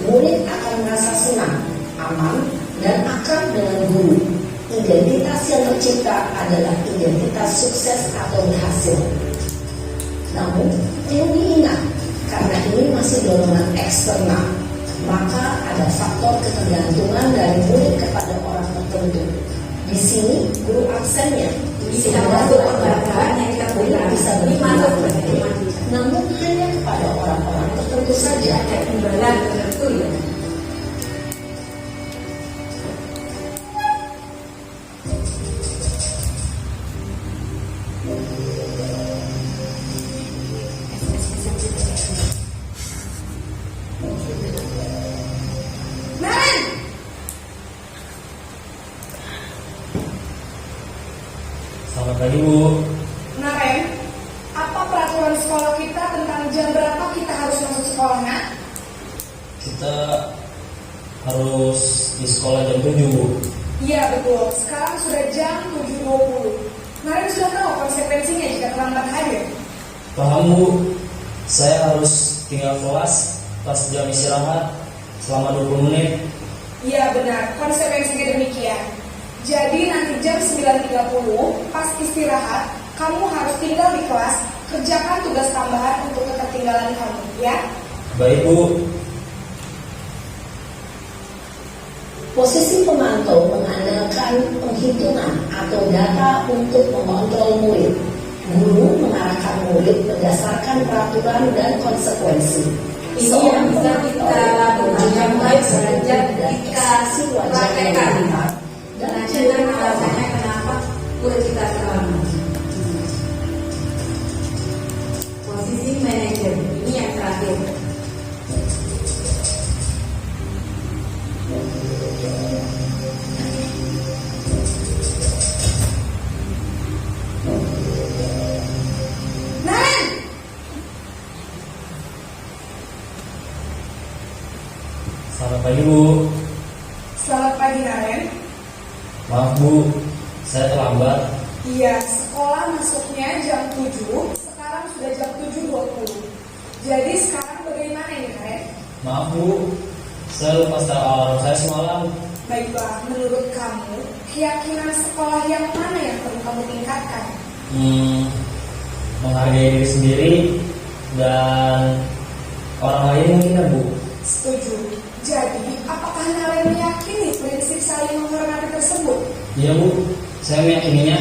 Murid akan merasa senang, aman, dan akrab dengan guru. Identitas yang tercipta adalah identitas sukses atau berhasil. Namun, perlu diingat, karena ini masih dorongan eksternal, maka ada faktor ketergantungan dari murid kepada orang tertentu. Di sini, guru absennya Bisa masuk penghargaan yang kita berikan. bisa Ini masuk ke namun hanya kepada orang-orang tertentu saja. ada imbalan tertentu ya. Naren! Selamat pagi Bu. Naren, apa peraturan sekolah kita tentang jam berapa kita harus masuk sekolah, nak? Kita harus di sekolah jam 7. Iya betul, sekarang sudah jam 7.20. Naren sudah tahu konsekuensinya jika terlambat hadir. Paham Bu, saya harus tinggal kelas pas jam istirahat selama 20 menit. Iya benar, konsekuensinya demikian. Jadi nanti jam 9.30 pas istirahat, kamu harus tinggal di kelas, kerjakan tugas tambahan untuk ketertinggalan kamu, ya? Baik Bu. Posisi pemantau mengandalkan penghitungan atau data untuk mengontrol murid. Guru mengarahkan murid berdasarkan peraturan dan konsekuensi. Ini yang bisa kita lakukan, yang mulai belajar kita praktekkan. Dan akhirnya alasannya kenapa murid kita terlambat. Posisi manajer, ini yang terakhir. Naren! Selamat pagi Bu. Selamat pagi Naren. Maaf Bu, saya terlambat. Iya, sekolah masuknya jam 7, sekarang sudah jam 7.20. Jadi sekarang bagaimana ini Naren? Maaf Bu, saya lupa start alarm saya semalam. Baiklah, menurut kamu, keyakinan sekolah yang mana yang perlu kamu tingkatkan? Menghargai diri sendiri dan orang lain mungkin ya Bu. Setuju. Jadi, apakah Naren meyakini prinsip saling menghormati tersebut? Iya Bu, saya meyakininya.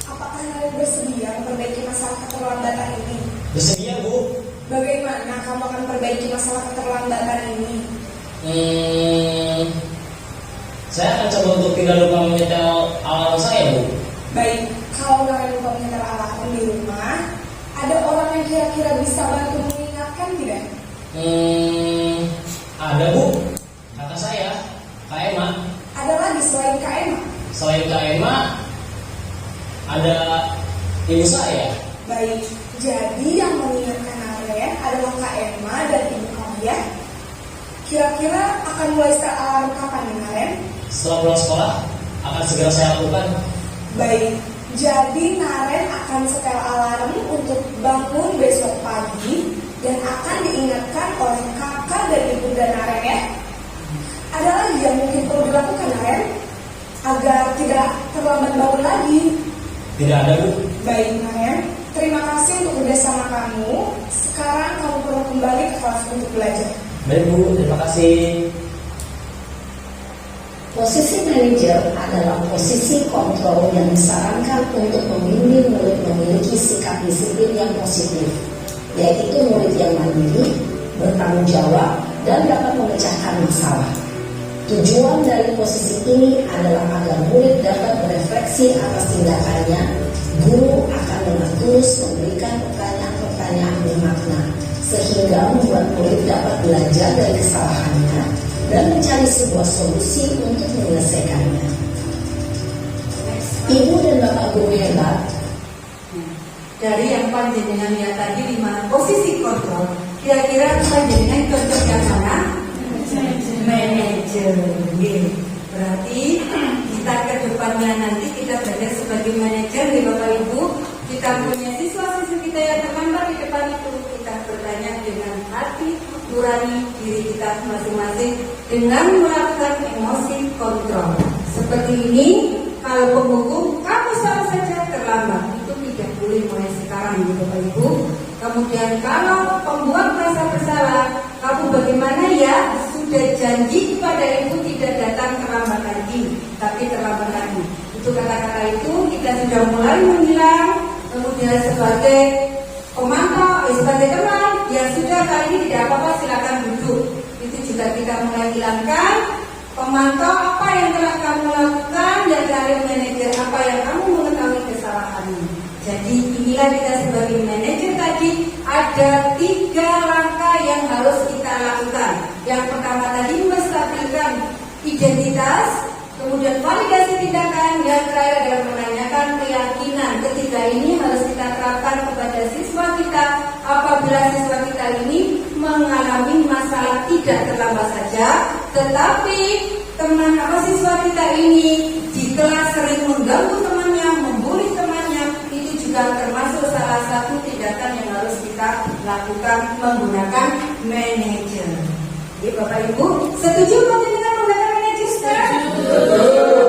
Apakah Naren bersedia memperbaiki masalah keterlambatan ini? Bersedia Bu. Bagaimana kamu akan memperbaiki masalah keterlambatan ini? Saya akan coba untuk tidak lupa menyetel alarm saya Bu. Baik, kalau Naren lupa menyetel alarm di rumah, ada orang yang kira-kira bisa bantu mengingatkan tidak? Ada Bu, kakak saya, Kak Emma. Ada lagi selain Kak Emma? Selain Kak Emma, ada ibu saya. Baik, jadi yang mengingatkan Naren adalah Kak Emma dan ibu kamu ya. Kira-kira akan mulai start alarm kapan nih Naren? Setelah pulang sekolah, akan segera saya lakukan. Baik, jadi Naren akan setel alarm untuk bangun besok pagi dan akan diingatkan oleh kakak dan ibu dan Naren ya. Ada lagi yang mungkin perlu dilakukan Naren agar tidak terlambat bangun lagi? Tidak ada Bu. Baik Naren, terima kasih untuk bersama kamu. Sekarang kamu perlu kembali ke kelas untuk belajar. Baik Bu, terima kasih. Posisi manajer adalah posisi kontrol yang disarankan untuk membimbing murid memiliki sikap disiplin yang positif, yaitu murid yang mandiri, bertanggung jawab, dan dapat memecahkan masalah. Tujuan dari posisi ini adalah agar murid dapat berefleksi atas tindakannya. Guru akan dengan tulus memberikan pertanyaan-pertanyaan bermakna, sehingga membuat murid dapat belajar dari kesalahannya dan mencari sebuah solusi untuk menyelesaikannya. Ibu dan Bapak guru hebat. Dari yang panjenengan lihat tadi 5 posisi kontrol, kira-kira panjenengan cocok yang mana? Manajer. Berarti kita ke depannya nanti kita belajar sebagai manajer nih Bapak Ibu. Kita punya siswa-siswi kita yang terlambat di depan itu, kita bertanya dengan hati nurani diri kita masing-masing dengan melakukan emosi kontrol. Seperti ini, kalau pembuku kamu salah saja terlambat, itu tidak boleh mulai sekarang gitu Bapak Ibu. Kemudian kalau pembuat merasa bersalah, kamu bagaimana ya? Sudah janji kepada ibu tidak datang terlambat lagi, tapi terlambat lagi. Itu kata-kata itu kita sudah mulai menghilang. Kemudian sebagai pemantau, sebagai teman, ya sudah kali ini tidak apa-apa, silakan duduk. Itu juga kita mulai hilangkan. Pemantau apa yang telah kamu lakukan, dan dari manajer apa yang kamu mengetahui kesalahannya. Jadi inilah kita sebagai manajer tadi ada 3 langkah yang harus kita lakukan. Yang pertama tadi menstabilkan identitas, kemudian validasi tindakan, yang terakhir adalah menanyakan keyakinan. Ketiga ini harus kita terapkan kepada siswa kita apabila siswa kita ini mengalami masalah tidak terlambat saja, Tetapi teman siswa kita ini di kelas sering mengganggu temannya, membuli temannya, itu juga termasuk salah satu tindakan yang harus kita lakukan menggunakan manajer. Jadi Bapak Ibu setuju dengan menggunakan manajer sekarang?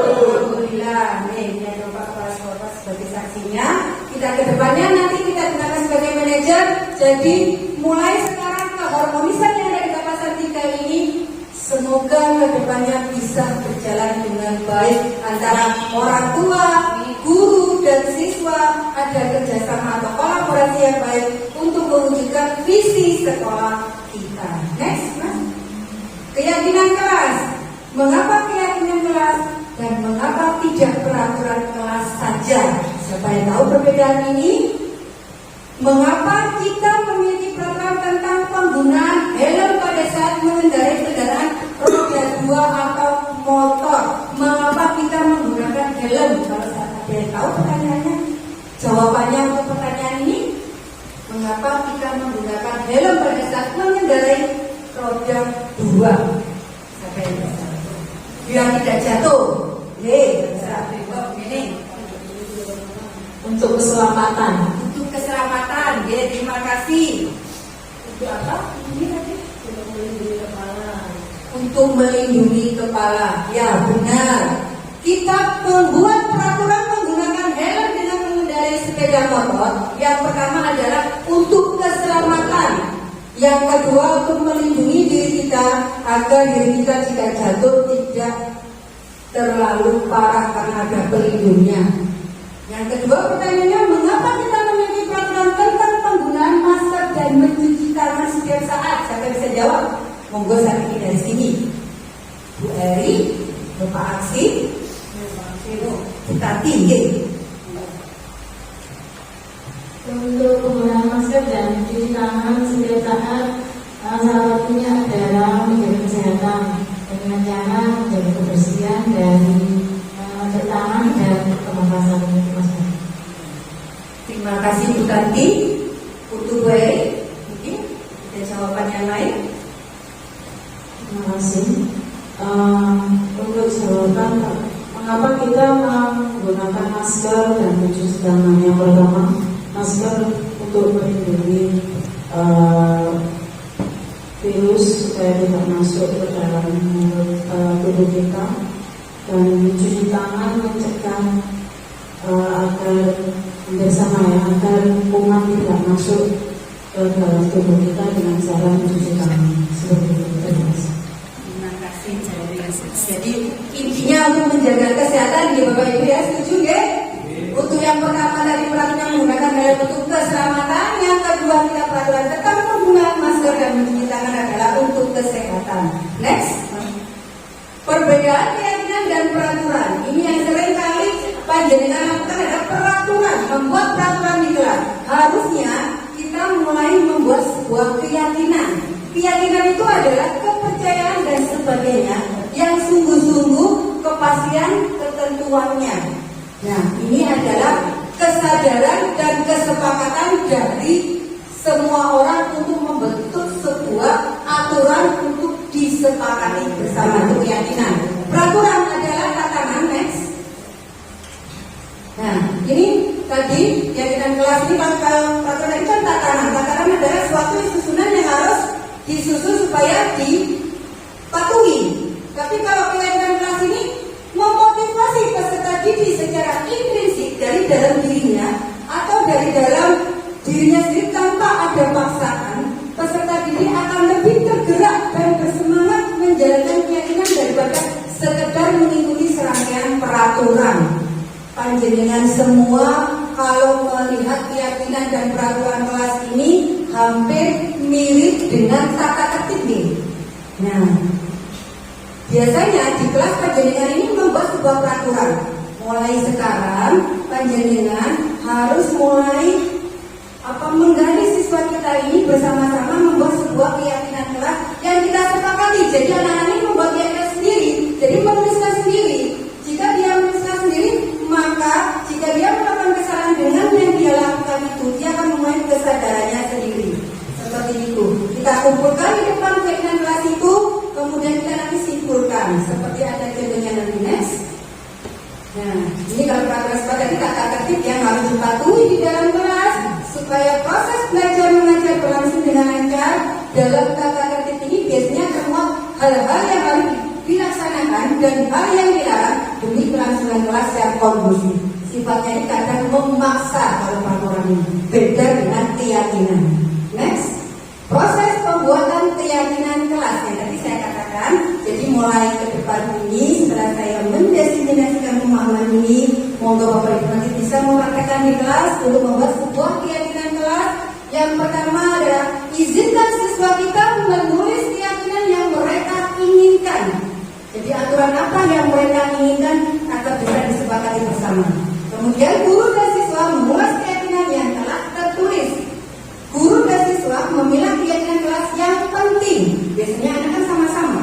Alhamdulillah, nih ada Bapak Kepala Sekolah sebagai saksinya. Kita kedepannya nanti kita gunakan sebagai manajer. Jadi mulai sekarang keharmonisan yang ada di kawasan 3 ini semoga kedepannya bisa berjalan dengan baik antara orang tua, guru, dan siswa. Ada kerjasama atau kolaborasi yang baik untuk mewujudkan visi sekolah kita. Next, Mas. Keyakinan kelas. Mengapa keyakinan kelas dan mengapa tidak peraturan kelas saja? Siapa yang tahu perbedaan ini? Mengapa kita memiliki peraturan tentang penggunaan helm pada saat mengendarai kendaraan roda 2 atau motor? Mengapa kita menggunakan helm? Kalau ada yang tahu pertanyaannya, jawabannya untuk pertanyaan ini, mengapa kita menggunakan helm pada saat mengendarai roda 2? Siapa yang bisa? Biar tidak jatuh. Bisa begini. Untuk keselamatan. Untuk keselamatan. Terima kasih. Untuk apa? Ini tadi. Untuk melindungi kepala. Ya, benar. Kita membuat peraturan menggunakan helm dengan mengendarai sepeda motor. Yang pertama adalah untuk keselamatan. Yang kedua untuk melindungi diri kita agar diri kita jika jatuh tidak terlalu parah karena ada pelindungnya. Yang kedua pertanyaannya, mengapa kita memiliki peraturan tentang penggunaan masker dan mencuci tangan setiap saat? Siapa bisa jawab? Monggo saya ini dari sini. Bu Eri, Bapak Aksi, kita tinggi. Untuk penggunaan masker dan cuci tangan setiap saat, salah satunya adalah menjaga kesehatan dengan cara menjaga kebersihan dari tangan dan pernapasan masker. Terima kasih Bu Tanti. Untuk Bu Eri, mungkin ada jawaban yang lain. Terima kasih. Untuk jawaban, mengapa kita menggunakan masker dan mencuci tangan? Yang pertama, masker untuk melindungi virus supaya tidak masuk ke dalam tubuh kita, dan mencuci tangan mencegah agar bersama agar kuman tidak masuk ke dalam tubuh kita dengan cara mencuci tangan seperti itu. Terima kasih. Jadi intinya untuk menjaga kesehatan ya Bapak Ibu ya, setuju nggih? Untuk yang pertama dari peraturan menggunakan helm untuk keselamatan, yang kedua kita peraturan tentang penggunaan masker dan mencuci tangan adalah untuk kesehatan. Next, perbedaan keyakinan dan peraturan. Ini yang sering kali panjenengan lakukan adalah peraturan, membuat peraturan di kelas. Harusnya kita mulai membuat sebuah keyakinan. Keyakinan itu adalah kepercayaan dan sebagainya yang sungguh-sungguh kepastian ketentuannya. Nah, ini adalah kesadaran dan kesepakatan dari semua orang untuk membentuk sebuah aturan untuk disepakati bersama, itu keyakinan. Peraturan adalah tatanan. Next. Nah, ini tadi keyakinan kelas ini peraturan itu kan tatanan. Tatanan adalah suatu susunan yang harus disusun supaya dipatuhi. Tapi kalau keyakinan kelas ini memotivasi peserta didik secara intrinsik dari dalam dirinya atau dari dalam dirinya sendiri tanpa ada paksaan, peserta didik akan lebih tergerak dan bersemangat menjalankan keyakinan daripada sekedar mengikuti serangkaian peraturan. Panjenengan semua kalau melihat keyakinan dan peraturan kelas ini hampir mirip dengan tata tertib nih. Nah, biasanya di kelas panjenengan ini membuat sebuah peraturan. Mulai sekarang panjenengan harus mulai menggali siswa kita ini bersama-sama membuat sebuah keyakinan kelas yang kita sepakati. Jadi anak-anak ini membuat keyakinan sendiri. Jadi menuliskan sendiri. Jika dia menuliskan sendiri, maka jika dia melakukan kesalahan dengan yang dia lakukan itu, dia akan memulai kesadarannya sendiri. Seperti itu. Kita kumpulkan di depan keyakinan kelas itu, kemudian kita nanti patuhi di dalam kelas supaya proses belajar mengajar berlangsung dengan lancar. Dalam tata tertib ini biasanya termuat hal-hal yang harus dilaksanakan dan hal yang dilarang demi kelangsungan kelas yang kondusif. Sifatnya ini kadang memaksa kalau peraturan ini, beda dengan keyakinan. Next, proses pembuatan keyakinan kelas yang tadi saya katakan. Jadi mulai ke depan ini, setelah saya mendefinisikan pemahaman ini, monggo Bapak Ibu nanti bisa mempraktekkan di kelas untuk membuat sebuah keyakinan kelas. Yang pertama adalah izinkan siswa kita menulis keyakinan yang mereka inginkan. Jadi aturan apa yang mereka inginkan agar bisa disepakati bersama. Kemudian guru dan siswa mengulas keyakinan yang telah tertulis. Guru dan siswa memilah keyakinan kelas yang penting. Biasanya anak kan sama-sama.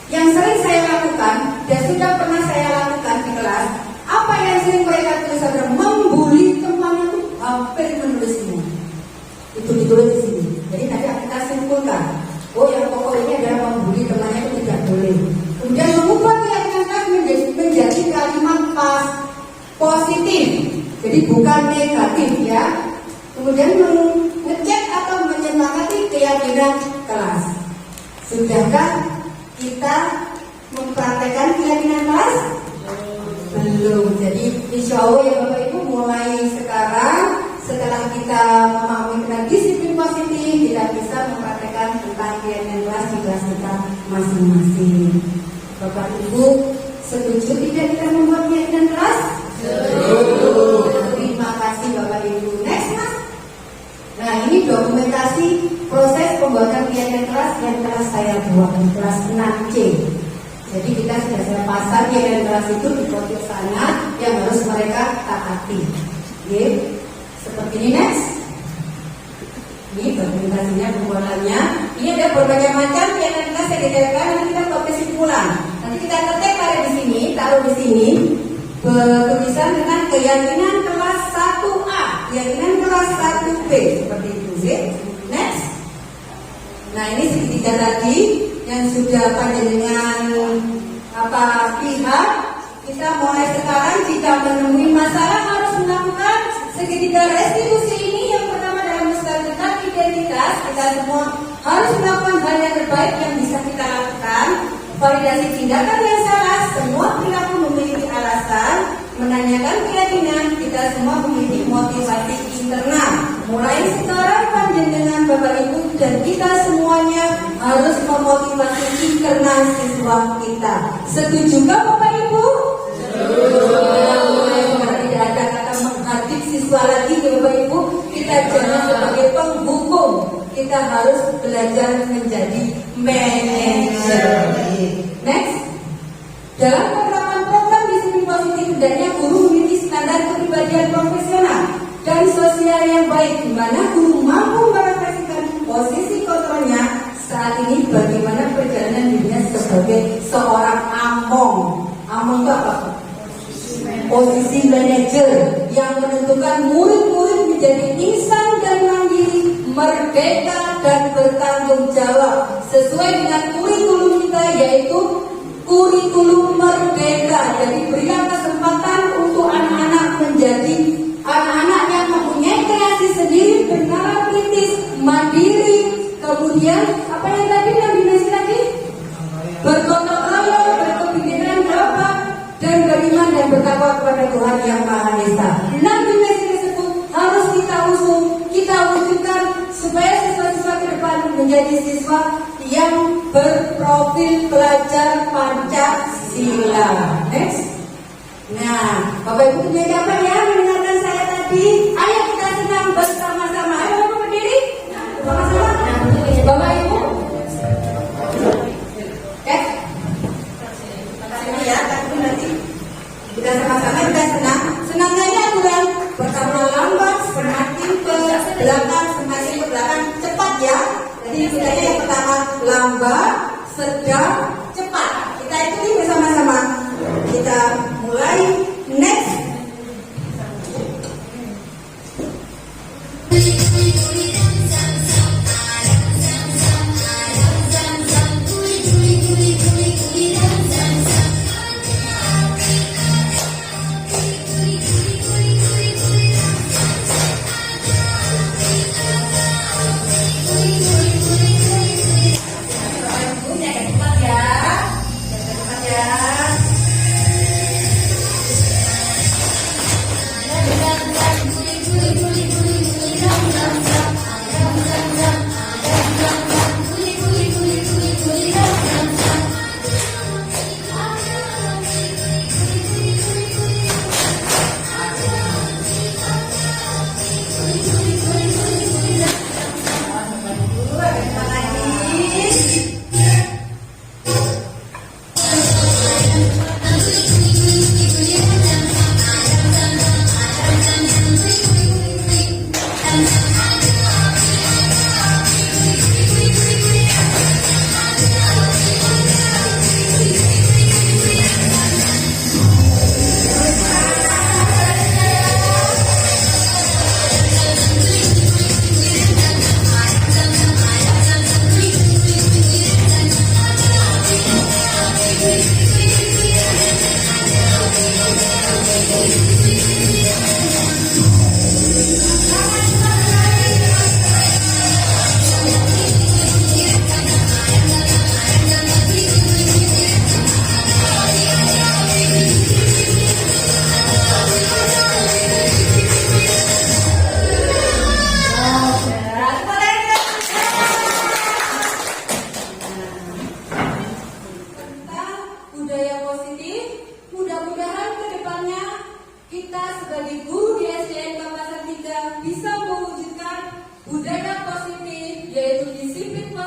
Yang sering saya lakukan dan sudah pernah saya lakukan di kelas, apa yang sering mereka tulis adalah membuli temannya itu hampir menulis semua. Itu ditulis di sini. Jadi nanti kita simpulkan. Oh, yang pokok ini adalah membuli temannya itu tidak boleh. Kemudian mengubah keyakinan kelas menjadi kalimat positif. Jadi bukan negatif ya. Kemudian mengecek atau menyemangati keyakinan kelas. Sudahkah kita mempraktekkan keyakinan kelas? Belum. Jadi insya Allah ya Bapak Ibu mulai sekarang setelah kita memahami tentang disiplin positif, kita bisa mempraktekkan tentang keyakinan kelas di kelas kita masing-masing. Bapak Ibu setuju tidak kita membuat keyakinan kelas? Terima kasih Bapak Ibu. Next Mas. Nah ini dokumentasi proses pembuatan keyakinan kelas yang telah saya buat di kelas 6C. Jadi kita sudah saya pasang keyakinan kelas itu di kotak sana yang harus mereka taati. Oke. Seperti ini next. Ini dokumentasinya pembuatannya. Ini ada berbagai macam keyakinan kelas yang didapatkan. Nanti kita buat kesimpulan. Nanti kita ketik taruh di sini. Tulisan dengan keyakinan kelas 1A, keyakinan kelas 1B seperti itu. Next. Nah ini segitiga tadi yang sudah panjenengan pihak. Kita mulai sekarang jika menemui masalah harus melakukan segitiga restitusi ini. Yang pertama dalam menstabilkan identitas, kita semua harus melakukan hal yang terbaik yang bisa kita lakukan. Validasi tindakan yang salah, semua perilaku memiliki alasan. Menanyakan keyakinan, kita semua memiliki motivasi internal. Mulai sekarang panjenengan Bapak Ibu dan kita semuanya harus memotivasi internal siswa kita. Setujukah Bapak Ibu? Mulai sekarang tidak ada kata menghadik siswa lagi ya Bapak Ibu. Kita jangan sebagai penghukum. Kita harus belajar menjadi manajer. Next. Dalam penerapan program disiplin positif, hendaknya guru memiliki standar kepribadian profesional dan sosial yang baik, di mana guru mampu merefleksikan posisi kontrolnya saat ini bagaimana perjalanan dirinya sebagai seorang among. Among itu apa? Posisi manajer yang menentukan murid-murid menjadi insan dan mandiri, merdeka dan bertanggung jawab sesuai dengan kurikulum kita, yaitu kurikulum merdeka. Jadi berikan kesempatan untuk anak-anak menjadi anak-anak yang mempunyai kreasi sendiri, bernalar kritis, mandiri. Kemudian apa yang tadi yang dimensi tadi? Bergotong royong, berkepikiran berapa dan beriman dan bertakwa kepada Tuhan yang Maha Esa. 6 dimensi tersebut harus kita usung, kita wujudkan supaya siswa-siswa ke depan menjadi siswa yang berprofil pelajar Pancasila. Next. Nah, Bapak Ibu punya jawaban ya mendengarkan saya tadi. Ayo kita senang bersama-sama. Ayo Bapak berdiri. Bersama-sama. Bapak Ibu. Ya, nanti kita sama-sama kita senang. Senangnya ini aturan pertama lambat, semakin ke belakang, semakin ke belakang cepat ya. Jadi kita yang pertama lambat, sedang, cepat. Kita ikuti bersama-sama. Kita mulai. Next.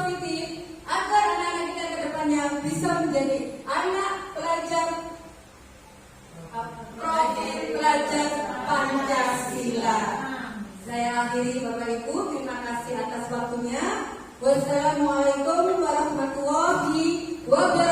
positif agar anak-anak kita ke depannya bisa menjadi anak pelajar profil pelajar Pancasila. Saya akhiri Bapak Ibu, terima kasih atas waktunya. Wassalamualaikum warahmatullahi wabarakatuh.